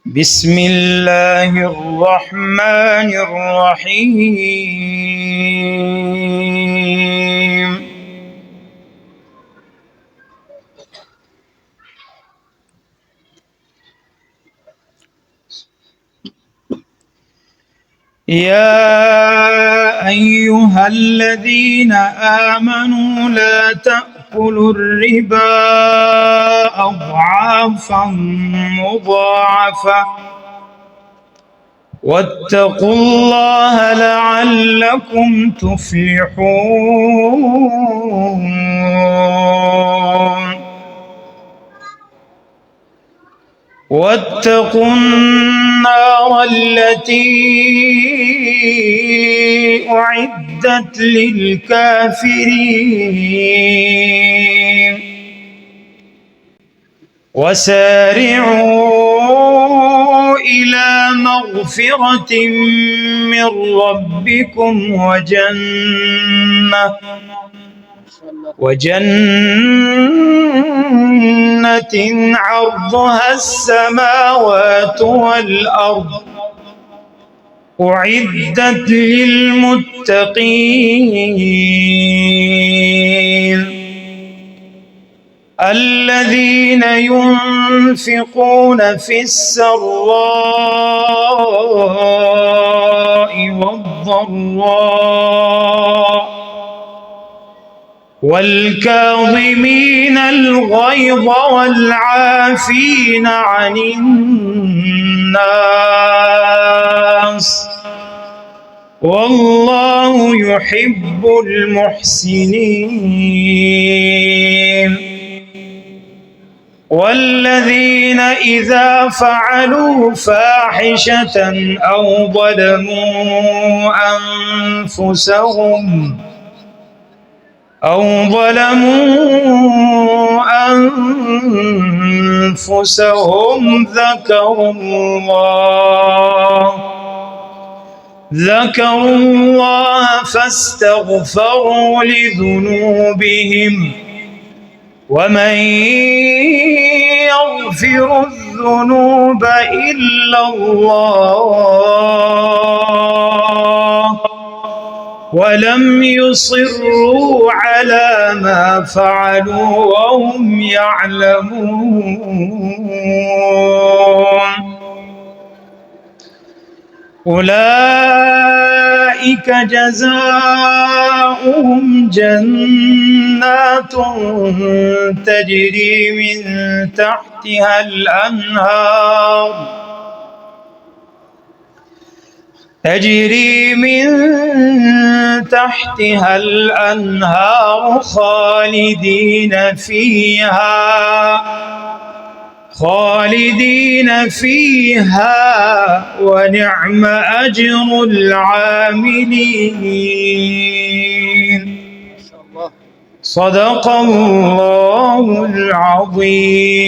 بسم الله الرحمن الرحيم. يا أيها الذين آمنوا لا تأكلوا الربا أضعافا مضاعفة واتقوا الله لعلكم تفلحون. واتقوا النار التي أعدت للكافرين وسارعوا إلى مغفرة من ربكم وجنة عرضها السماوات والأرض أعدت للمتقين الذين ينفقون في السراء والضراء والكاظمين الغيظ والعافين عن الناس والله يحب المحسنين. والذين إذا فعلوا فاحشة أو ظلموا أنفسهم ذكروا الله فاستغفروا لذنوبهم ومن يغفر الذنوب إلا الله ولم يصروا على ما فعلوا وهم يعلمون. أولئك جزاؤهم جنات تجري من تحتها الأنهار خالدين فيها ونعم أجر العاملين. صدق الله العظيم.